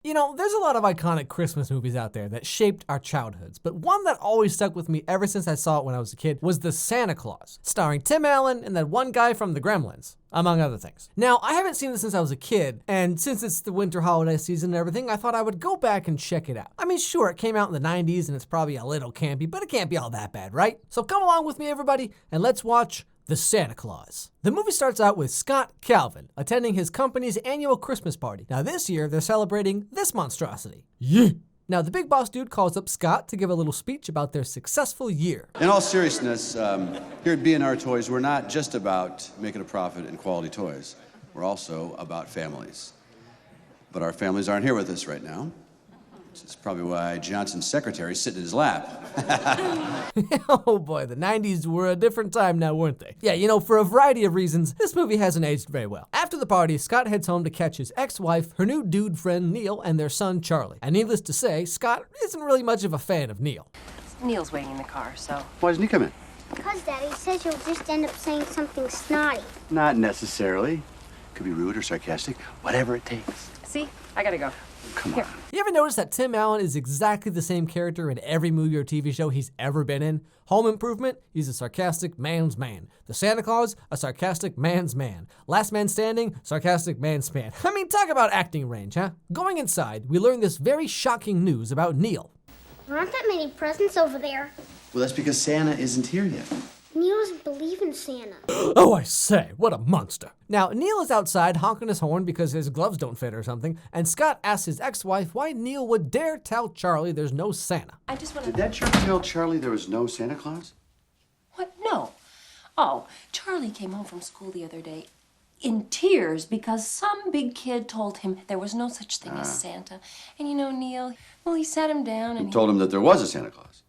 You know, there's a lot of iconic Christmas movies out there that shaped our childhoods, but one that always stuck with me ever since I saw it when I was a kid was The Santa Claus, starring Tim Allen and that one guy from The Gremlins, among other things. Now, I haven't seen this since I was a kid, and since it's the winter holiday season and everything, I thought I would go back and check it out. I mean, sure, it came out in the 90s and it's probably a little campy, but it can't be all that bad, right? So come along with me, everybody, and let's watch The Santa Claus. The movie starts out with Scott Calvin attending his company's annual Christmas party. Now this year, they're celebrating this monstrosity. Yeah. Now the big boss dude calls up Scott to give a little speech about their successful year. In all seriousness, here at B&R Toys, we're not just about making a profit in quality toys. We're also about families. But our families aren't here with us right now. This is probably why Johnson's secretary's sitting in his lap. Oh boy, the 90s were a different time now, weren't they? Yeah, you know, for a variety of reasons, this movie hasn't aged very well. After the party, Scott heads home to catch his ex-wife, her new dude friend Neil, and their son Charlie. And needless to say, Scott isn't really much of a fan of Neil. Neil's waiting in the car, so... Why doesn't he come in? Because Daddy says you'll just end up saying something snotty. Not necessarily. Could be rude or sarcastic, whatever it takes. See? I gotta go. Come Here. on. You ever notice that Tim Allen is exactly the same character in every movie or TV show he's ever been in? Home Improvement, he's a sarcastic man's man. The Santa Claus, a sarcastic man's man. Last Man Standing, sarcastic man's man. I mean, talk about acting range, huh? Going inside, we learn this very shocking news about Neil. There aren't that many presents over there. Well, that's because Santa isn't here yet. Neil doesn't believe in Santa. Oh, I say, what a monster. Now, Neil is outside honking his horn because his gloves don't fit or something, and Scott asks his ex-wife why Neil would dare tell Charlie there's no Santa. I just want Did to... that jerk tell Charlie there was no Santa Claus? What? No. Oh, Charlie came home from school the other day in tears because some big kid told him there was no such thing as Santa. And you know, Neil, well, he sat him down and He told him that there was a Santa Claus.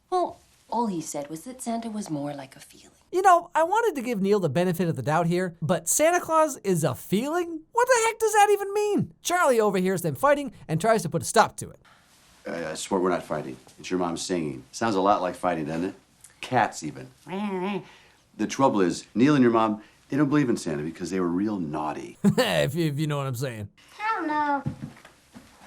Well, all he said was that Santa was more like a feeling. You know, I wanted to give Neil the benefit of the doubt here, but Santa Claus is a feeling? What the heck does that even mean? Charlie overhears them fighting and tries to put a stop to it. I swear we're not fighting. It's your mom singing. Sounds a lot like fighting, doesn't it? Cats, even. The trouble is, Neil and your mom, they don't believe in Santa because they were real naughty. if you know what I'm saying. I don't know.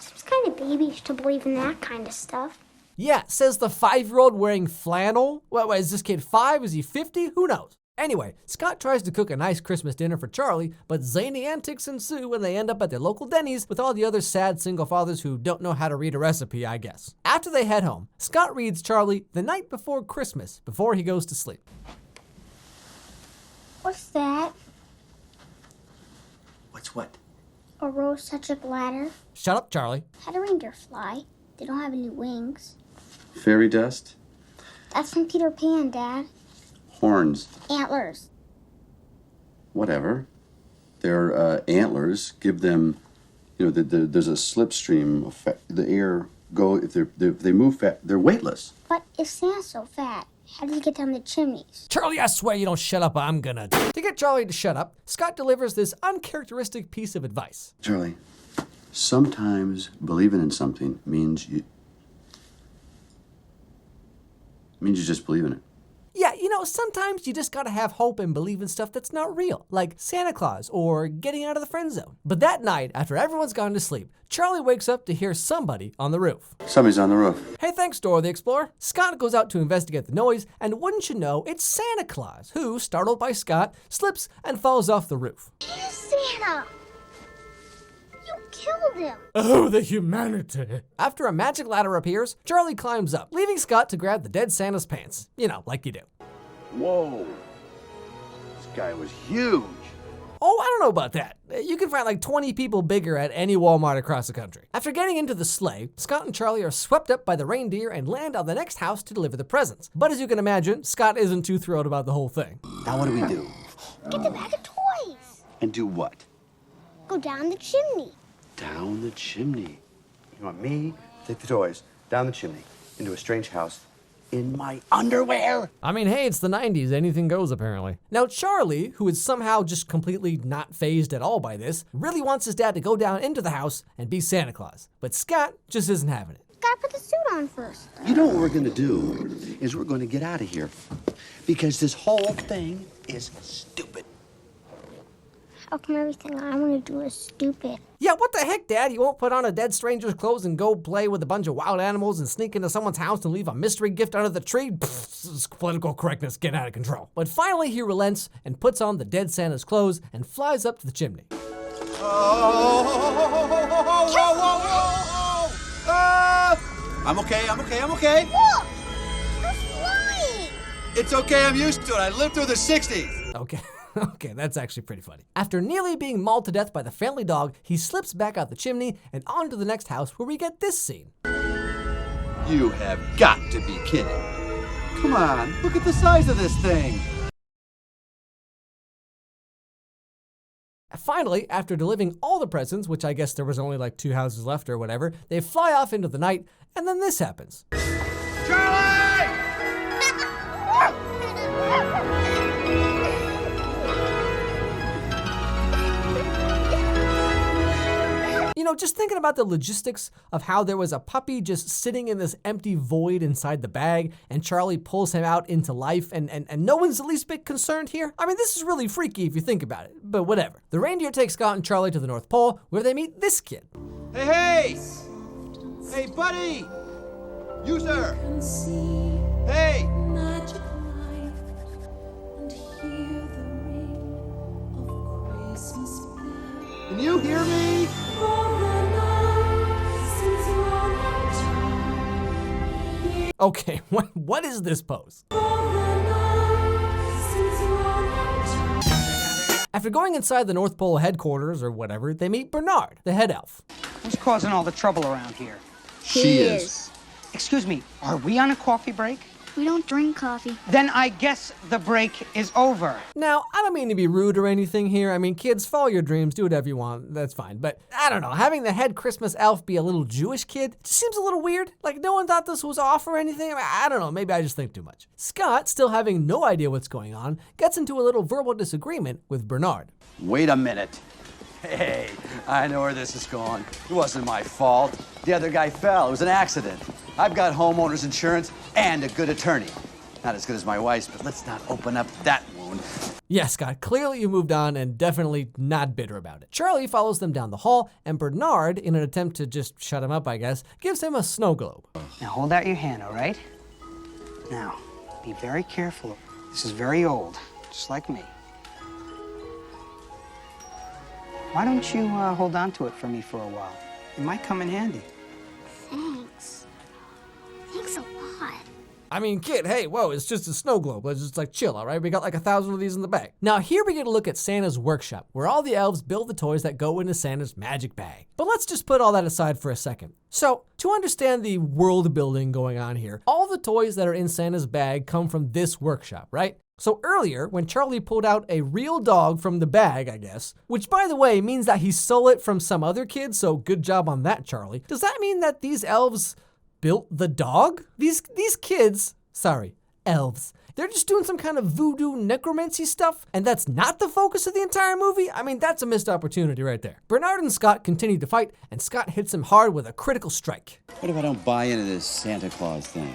Seems kind of babyish to believe in that kind of stuff. Yeah, says the 5-year-old wearing flannel. What, is this kid 5? Is he 50? Who knows? Anyway, Scott tries to cook a nice Christmas dinner for Charlie, but zany antics ensue when they end up at their local Denny's with all the other sad single fathers who don't know how to read a recipe, I guess. After they head home, Scott reads Charlie The Night Before Christmas before he goes to sleep. What's that? What's what? A rose such a ladder. Shut up, Charlie. How do reindeer fly? They don't have any wings. Fairy dust? That's from Peter Pan, Dad. Horns. Antlers. Whatever. Their antlers give them, you know, there's a slipstream effect. The air if they move fast, they're weightless. But if Santa's so fat, how did he get down the chimneys? Charlie, I swear you don't shut up, I'm gonna. To get Charlie to shut up, Scott delivers this uncharacteristic piece of advice. Charlie, sometimes believing in something means you just believe in it. Yeah, you know, sometimes you just gotta have hope and believe in stuff that's not real, like Santa Claus or getting out of the friend zone. But that night, after everyone's gone to sleep, Charlie wakes up to hear somebody on the roof. Somebody's on the roof. Hey, thanks, Dora the Explorer. Scott goes out to investigate the noise, and wouldn't you know, it's Santa Claus, who, startled by Scott, slips and falls off the roof. He's Santa! You killed him! Oh, the humanity. After a magic ladder appears, Charlie climbs up, leaving Scott to grab the dead Santa's pants. You know, like you do. Whoa. This guy was huge. Oh, I don't know about that. You can find like 20 people bigger at any Walmart across the country. After getting into the sleigh, Scott and Charlie are swept up by the reindeer and land on the next house to deliver the presents. But as you can imagine, Scott isn't too thrilled about the whole thing. Now what do we do? Get the bag of toys! And do what? Go down the chimney. Down the chimney. You want me to take the toys down the chimney into a strange house in my underwear? I mean, hey, it's the 90s. Anything goes, apparently. Now, Charlie, who is somehow just completely not fazed at all by this, really wants his dad to go down into the house and be Santa Claus. But Scott just isn't having it. Gotta put the suit on first. You know what we're gonna do is we're gonna get out of here because this whole thing is stupid. How come everything I want to do is stupid? Yeah, what the heck, Dad? You won't put on a dead stranger's clothes and go play with a bunch of wild animals and sneak into someone's house and leave a mystery gift under the tree? Pfft, this is political correctness getting out of control. But finally he relents and puts on the dead Santa's clothes and flies up to the chimney. I'm okay. Look! We're flying! It's okay, I'm used to it. I lived through the 60s. Okay. Okay, that's actually pretty funny. After nearly being mauled to death by the family dog, he slips back out the chimney and on to the next house where we get this scene. You have got to be kidding. Come on, look at the size of this thing. Finally, after delivering all the presents, which I guess there was only like 2 houses left or whatever, they fly off into the night, and then this happens. Charlie! You know, just thinking about the logistics of how there was a puppy just sitting in this empty void inside the bag, and Charlie pulls him out into life, and no one's the least bit concerned here. I mean, this is really freaky if you think about it, but whatever. The reindeer take Scott and Charlie to the North Pole, where they meet this kid. Hey! Hey, buddy! You, sir! Hey! Can you hear me? Okay, what is this pose? After going inside the North Pole headquarters or whatever, they meet Bernard, the head elf. Who's causing all the trouble around here? She is. Excuse me, are we on a coffee break? We don't drink coffee. Then I guess the break is over. Now, I don't mean to be rude or anything here. I mean, kids, follow your dreams, do whatever you want, that's fine. But I don't know, having the head Christmas elf be a little Jewish kid just seems a little weird. Like, no one thought this was off or anything. I mean, I don't know, maybe I just think too much. Scott, still having no idea what's going on, gets into a little verbal disagreement with Bernard. Wait a minute. Hey, I know where this is going. It wasn't my fault. The other guy fell. It was an accident. I've got homeowner's insurance and a good attorney. Not as good as my wife's, but let's not open up that wound. Yeah, Scott, clearly you moved on and definitely not bitter about it. Charlie follows them down the hall, and Bernard, in an attempt to just shut him up, I guess, gives him a snow globe. Now hold out your hand, all right? Now, be very careful. This is very old, just like me. Why don't you hold on to it for me for a while? It might come in handy. Thanks. Thanks a lot. I mean, kid, hey, whoa, it's just a snow globe. Let's just like chill, all right? We got like 1,000 of these in the bag. Now here we get a look at Santa's workshop, where all the elves build the toys that go into Santa's magic bag. But let's just put all that aside for a second. So, to understand the world building going on here, all the toys that are in Santa's bag come from this workshop, right? So earlier, when Charlie pulled out a real dog from the bag, I guess, which by the way means that he stole it from some other kid, so good job on that, Charlie. Does that mean that these elves built the dog? These kids, elves, they're just doing some kind of voodoo necromancy stuff, and that's not the focus of the entire movie? I mean, that's a missed opportunity right there. Bernard and Scott continue to fight, and Scott hits him hard with a critical strike. What if I don't buy into this Santa Claus thing?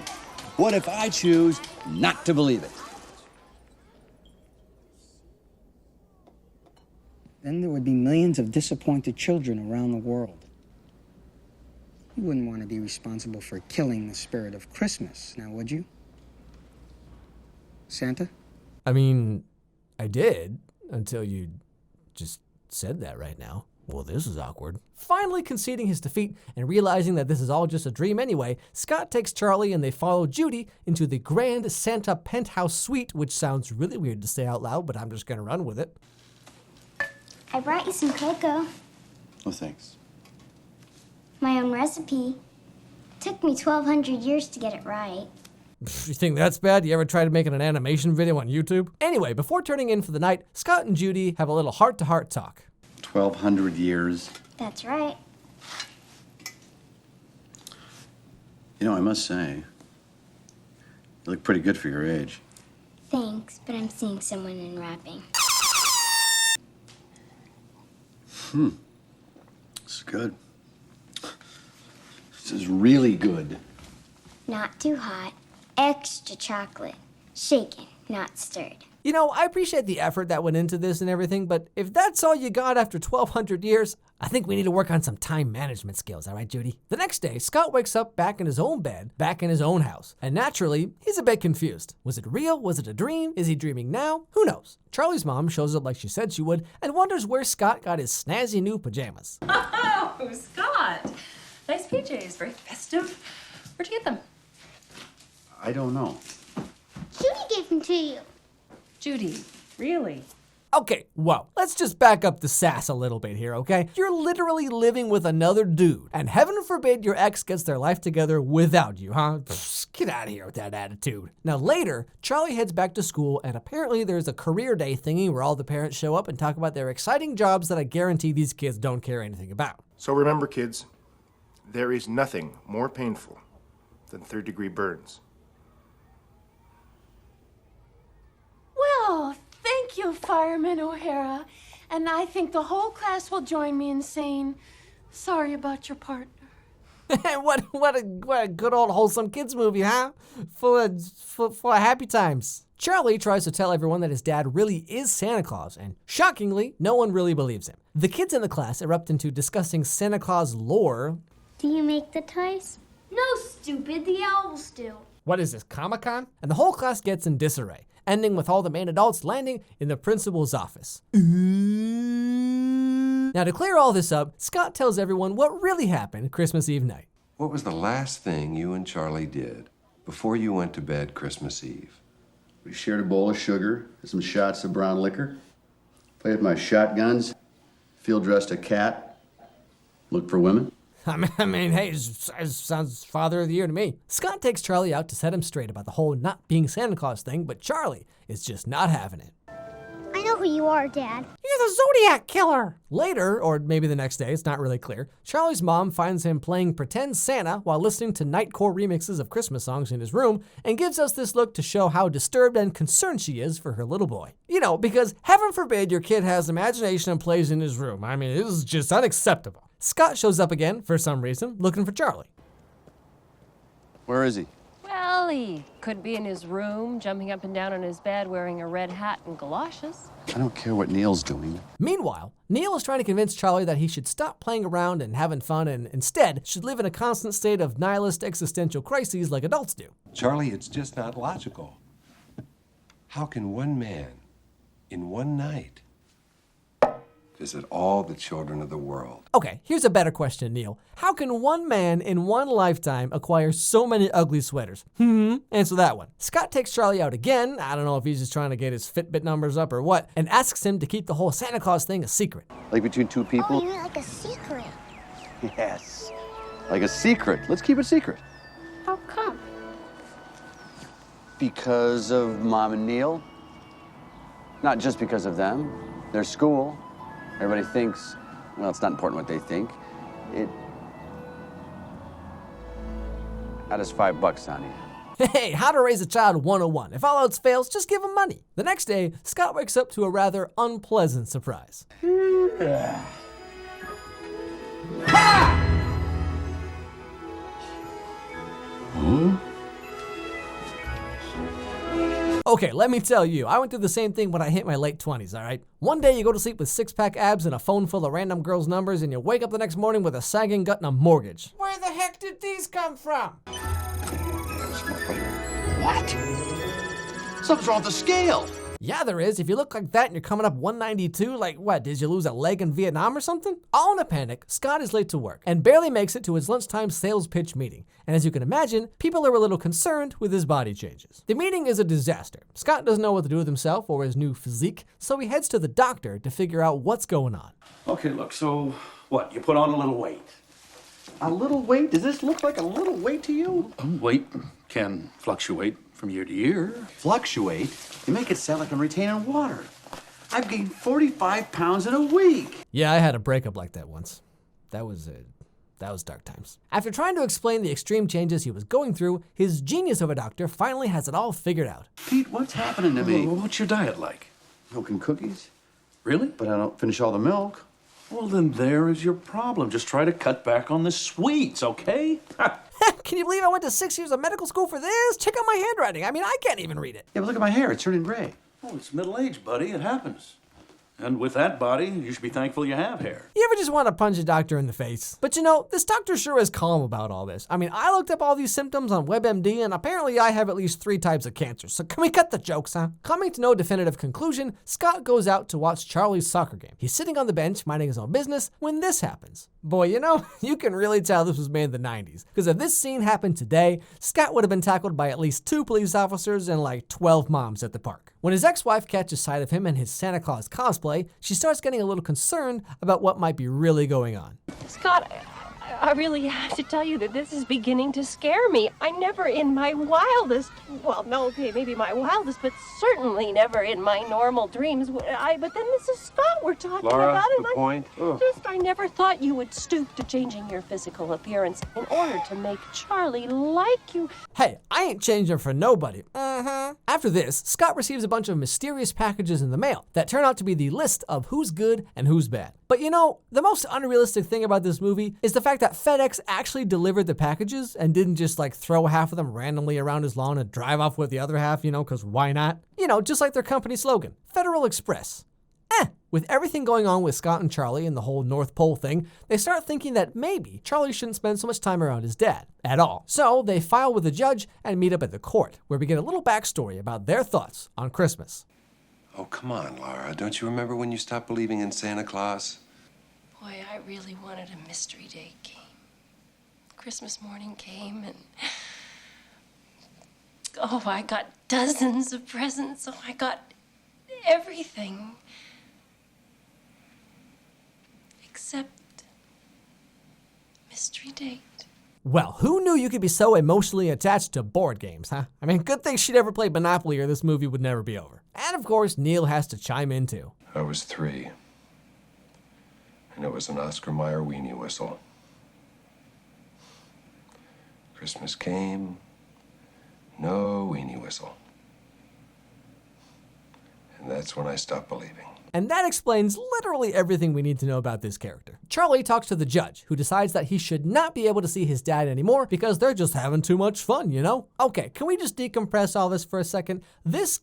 What if I choose not to believe it? Then there would be millions of disappointed children around the world. You wouldn't want to be responsible for killing the spirit of Christmas, now would you? Santa? I mean, I did, until you just said that right now. Well, this is awkward. Finally conceding his defeat and realizing that this is all just a dream anyway, Scott takes Charlie and they follow Judy into the Grand Santa Penthouse Suite, which sounds really weird to say out loud, but I'm just gonna run with it. I brought you some cocoa. Oh, thanks. My own recipe. Took me 1,200 years to get it right. You think that's bad? You ever tried making an animation video on YouTube? Anyway, before turning in for the night, Scott and Judy have a little heart-to-heart talk. 1,200 years. That's right. You know, I must say, you look pretty good for your age. Thanks, but I'm seeing someone in wrapping. This is good. This is really good. Not too hot. Extra chocolate. Shaken, not stirred. You know, I appreciate the effort that went into this and everything, but if that's all you got after 1,200 years, I think we need to work on some time management skills, all right, Judy? The next day, Scott wakes up back in his own bed, back in his own house, and naturally, he's a bit confused. Was it real? Was it a dream? Is he dreaming now? Who knows? Charlie's mom shows up like she said she would and wonders where Scott got his snazzy new pajamas. Oh, Scott. Nice PJs, very festive. Where'd you get them? I don't know. Judy gave them to you. Judy, really? Okay, whoa, let's just back up the sass a little bit here, okay? You're literally living with another dude, and heaven forbid your ex gets their life together without you, huh? Pfft, get out of here with that attitude. Now later, Charlie heads back to school, and apparently there's a career day thingy where all the parents show up and talk about their exciting jobs that I guarantee these kids don't care anything about. So remember, kids, there is nothing more painful than third-degree burns. Well, thank you, Fireman O'Hara. And I think the whole class will join me in saying, sorry about your partner. what a good old wholesome kids movie, huh? Full of happy times. Charlie tries to tell everyone that his dad really is Santa Claus, and shockingly, no one really believes him. The kids in the class erupt into discussing Santa Claus lore. Do you make the toys? No, stupid. The owls do. What is this, Comic-Con? And the whole class gets in disarray, ending with all the main adults landing in the principal's office. Now to clear all this up, Scott tells everyone what really happened Christmas Eve night. What was the last thing you and Charlie did before you went to bed Christmas Eve? We shared a bowl of sugar and some shots of brown liquor. Played with my shotguns. Field dressed a cat. Looked for women. I mean, hey, sounds Father of the Year to me. Scott takes Charlie out to set him straight about the whole not being Santa Claus thing, but Charlie is just not having it. I know who you are, Dad. You're the Zodiac Killer! Later, or maybe the next day, it's not really clear, Charlie's mom finds him playing pretend Santa while listening to Nightcore remixes of Christmas songs in his room and gives us this look to show how disturbed and concerned she is for her little boy. You know, because heaven forbid your kid has imagination and plays in his room. I mean, this is just unacceptable. Scott shows up again, for some reason, looking for Charlie. Where is he? Well, he could be in his room, jumping up and down on his bed, wearing a red hat and galoshes. I don't care what Neil's doing. Meanwhile, Neil is trying to convince Charlie that he should stop playing around and having fun and instead should live in a constant state of nihilist existential crises like adults do. Charlie, it's just not logical. How can one man, in one night, visit all the children of the world? Okay, here's a better question, Neil. How can one man in one lifetime acquire so many ugly sweaters? Answer that one. Scott takes Charlie out again, I don't know if he's just trying to get his Fitbit numbers up or what, and asks him to keep the whole Santa Claus thing a secret. Like between two people? Oh, you mean like a secret? Yes. Like a secret. Let's keep it secret. How come? Because of Mom and Neil. Not just because of them. Their school. Everybody thinks, well, it's not important what they think. That is $5 on you. Hey, how to raise a child 101. If all else fails, just give him money. The next day, Scott wakes up to a rather unpleasant surprise. Okay, let me tell you, I went through the same thing when I hit my late 20s, all right? One day you go to sleep with six-pack abs and a phone full of random girls' numbers, and you wake up the next morning with a sagging gut and a mortgage. Where the heck did these come from? What? Something's wrong with the scale. Yeah, there is. If you look like that and you're coming up 192, like what, did you lose a leg in Vietnam or something? All in a panic, Scott is late to work and barely makes it to his lunchtime sales pitch meeting. And as you can imagine, people are a little concerned with his body changes. The meeting is a disaster. Scott doesn't know what to do with himself or his new physique, so he heads to the doctor to figure out what's going on. Okay, look, so what? You put on a little weight. A little weight? Does this look like a little weight to you? Weight can fluctuate from year to year. Fluctuate? You make it sound like I'm retaining water. I've gained 45 pounds in a week. Yeah, I had a breakup like that once. That was dark times. After trying to explain the extreme changes he was going through, his genius of a doctor finally has it all figured out. Pete, what's happening to me? Well, what's your diet like? Milk and cookies? Really? But I don't finish all the milk. Well, then there is your problem. Just try to cut back on the sweets, okay? Can you believe I went to 6 years of medical school for this? Check out my handwriting. I mean, I can't even read it. Yeah, but look at my hair. It's turning gray. Oh, it's middle age, buddy. It happens. And with that body, you should be thankful you have hair. You ever just want to punch a doctor in the face? But you know, this doctor sure is calm about all this. I mean, I looked up all these symptoms on WebMD, and apparently I have at least 3 types of cancer. So can we cut the jokes, huh? Coming to no definitive conclusion, Scott goes out to watch Charlie's soccer game. He's sitting on the bench, minding his own business, when this happens. Boy, you know, you can really tell this was made in the 90s. Because if this scene happened today, Scott would have been tackled by at least 2 police officers and like 12 moms at the park. When his ex-wife catches sight of him in his Santa Claus cosplay, she starts getting a little concerned about what might be really going on. Scott, I really have to tell you that this is beginning to scare me. I never in my wildest, well, no, okay, maybe my wildest, but certainly never in my normal dreams. But then this is Scott we're talking Laura, about. the point? I never thought you would stoop to changing your physical appearance in order to make Charlie like you. Hey, I ain't changing for nobody. After this, Scott receives a bunch of mysterious packages in the mail that turn out to be the list of who's good and who's bad. But you know, the most unrealistic thing about this movie is the fact that FedEx actually delivered the packages and didn't just like throw half of them randomly around his lawn and drive off with the other half, you know, because why not? You know, just like their company slogan, Federal Express. With everything going on with Scott and Charlie and the whole North Pole thing, they start thinking that maybe Charlie shouldn't spend so much time around his dad at all. So they file with the judge and meet up at the court, where we get a little backstory about their thoughts on Christmas. Oh, come on, Laura. Don't you remember when you stopped believing in Santa Claus? Boy, I really wanted a mystery day game. Christmas morning came and oh, I got dozens of presents. Oh, I got everything. Except mystery date. Well, who knew you could be so emotionally attached to board games, huh? I mean, good thing she never played Monopoly or this movie would never be over. And of course, Neil has to chime in too. I was 3. And it was an Oscar Mayer weenie whistle. Christmas came, no weenie whistle. And that's when I stopped believing. And that explains literally everything we need to know about this character. Charlie talks to the judge, who decides that he should not be able to see his dad anymore because they're just having too much fun, you know? Okay, can we just decompress all this for a second? This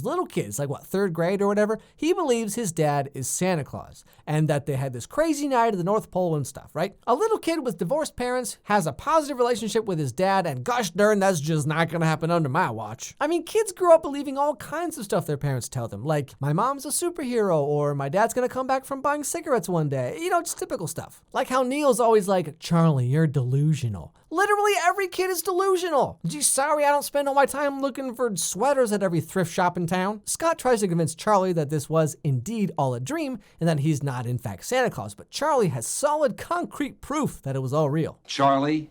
little kid, it's like what, 3rd grade or whatever, he believes his dad is Santa Claus and that they had this crazy night at the North Pole and stuff, right? A little kid with divorced parents has a positive relationship with his dad, and gosh darn, that's just not gonna happen under my watch. I mean, kids grow up believing all kinds of stuff their parents tell them, like, my mom's a superhero, or my dad's gonna come back from buying cigarettes one day. You know, just typical stuff. Like how Neil's always like, Charlie, you're delusional. Literally every kid is delusional. Gee, sorry I don't spend all my time looking for sweaters at every thrift shop in town. Scott tries to convince Charlie that this was indeed all a dream and that he's not in fact Santa Claus, but Charlie has solid concrete proof that it was all real. Charlie,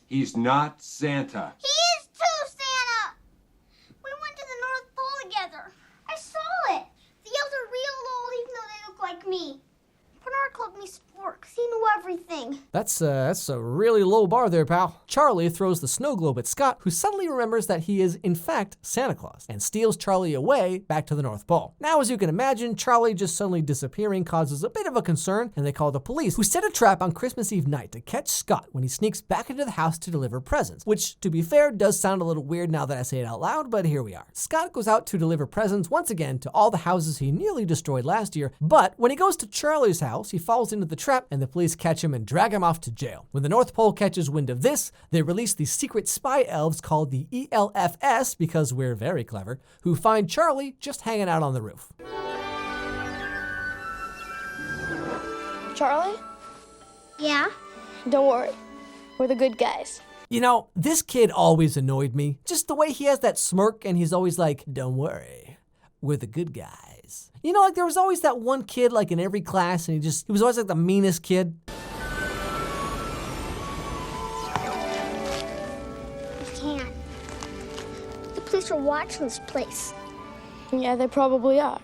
he's not Santa. He is too, Santa! We went to the North Pole together. I saw it. The elves are real old, even though they look like me. Bernard called me sport because he knew everything. That's a really low bar there, pal. Charlie throws the snow globe at Scott, who suddenly remembers that he is, in fact, Santa Claus, and steals Charlie away back to the North Pole. Now, as you can imagine, Charlie just suddenly disappearing causes a bit of a concern, and they call the police, who set a trap on Christmas Eve night to catch Scott when he sneaks back into the house to deliver presents, which, to be fair, does sound a little weird now that I say it out loud, but here we are. Scott goes out to deliver presents once again to all the houses he nearly destroyed last year, but when he goes to Charlie's house, he falls into the trap and the police catch him and drag him off to jail. When the North Pole catches wind of this, they release the secret spy elves called the ELFS, because we're very clever, who find Charlie just hanging out on the roof. Charlie? Yeah? Don't worry. We're the good guys. You know, this kid always annoyed me. Just the way he has that smirk and he's always like, don't worry, we're the good guys. You know, like there was always that one kid like in every class and he was always like the meanest kid. We can't. The police are watching this place. Yeah, they probably are.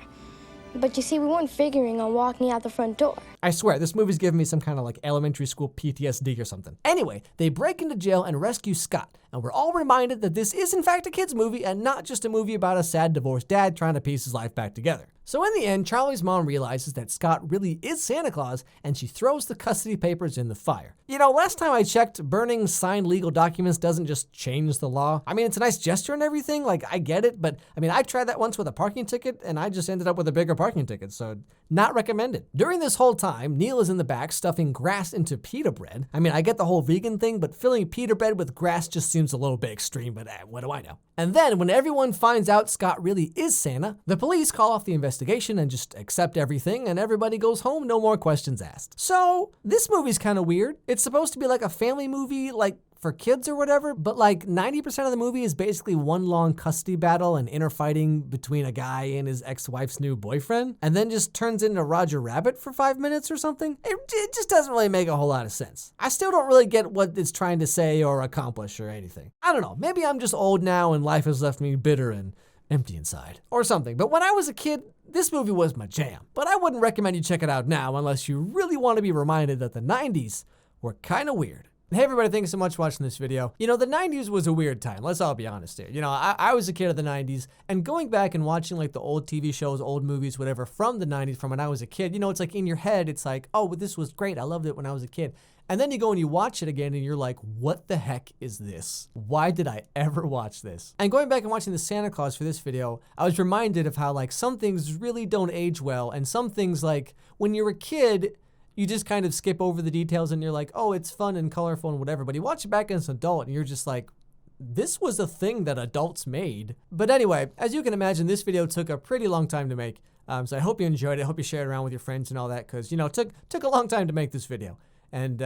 But you see, we weren't figuring on walking out the front door. I swear, this movie's giving me some kind of like elementary school PTSD or something. Anyway, they break into jail and rescue Scott, and we're all reminded that this is in fact a kid's movie and not just a movie about a sad divorced dad trying to piece his life back together. So in the end, Charlie's mom realizes that Scott really is Santa Claus, and she throws the custody papers in the fire. You know, last time I checked, burning signed legal documents doesn't just change the law. I mean, it's a nice gesture and everything, like I get it, but I mean, I tried that once with a parking ticket and I just ended up with a bigger parking ticket, so not recommended. During this whole time, Neil is in the back stuffing grass into pita bread. I mean, I get the whole vegan thing, but filling pita bread with grass just seems a little bit extreme, but what do I know? And then when everyone finds out Scott really is Santa, the police call off the investigation and just accept everything, and everybody goes home, no more questions asked. So this movie's kind of weird. It's supposed to be like a family movie, like for kids or whatever, but like 90% of the movie is basically one long custody battle and inner fighting between a guy and his ex-wife's new boyfriend, and then just turns into Roger Rabbit for 5 minutes or something. It just doesn't really make a whole lot of sense. I still don't really get what it's trying to say or accomplish or anything. I don't know, maybe I'm just old now and life has left me bitter and empty inside or something, but when I was a kid, this movie was my jam. But I wouldn't recommend you check it out now unless you really want to be reminded that the 90s were kind of weird. Hey everybody, thanks so much for watching this video. You know, the 90s was a weird time, let's all be honest here. You know, I was a kid of the 90s, and going back and watching like the old TV shows, old movies, whatever, from the 90s, from when I was a kid, you know, it's like in your head, it's like, oh, this was great, I loved it when I was a kid. And then you go and you watch it again and you're like, what the heck is this? Why did I ever watch this? And going back and watching the Santa Claus for this video, I was reminded of how like some things really don't age well, and some things like when you're a kid, you just kind of skip over the details and you're like, oh, it's fun and colorful and whatever. But you watch it back as an adult and you're just like, this was a thing that adults made. But anyway, as you can imagine, this video took a pretty long time to make. So I hope you enjoyed it. I hope you shared it around with your friends and all that, because, you know, it took a long time to make this video. And,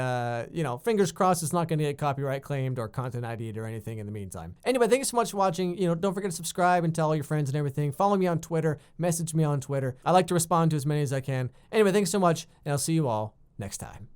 you know, fingers crossed it's not going to get copyright claimed or content ID'd or anything in the meantime. Anyway, thank you so much for watching. You know, don't forget to subscribe and tell all your friends and everything. Follow me on Twitter. Message me on Twitter. I like to respond to as many as I can. Anyway, thanks so much, and I'll see you all next time.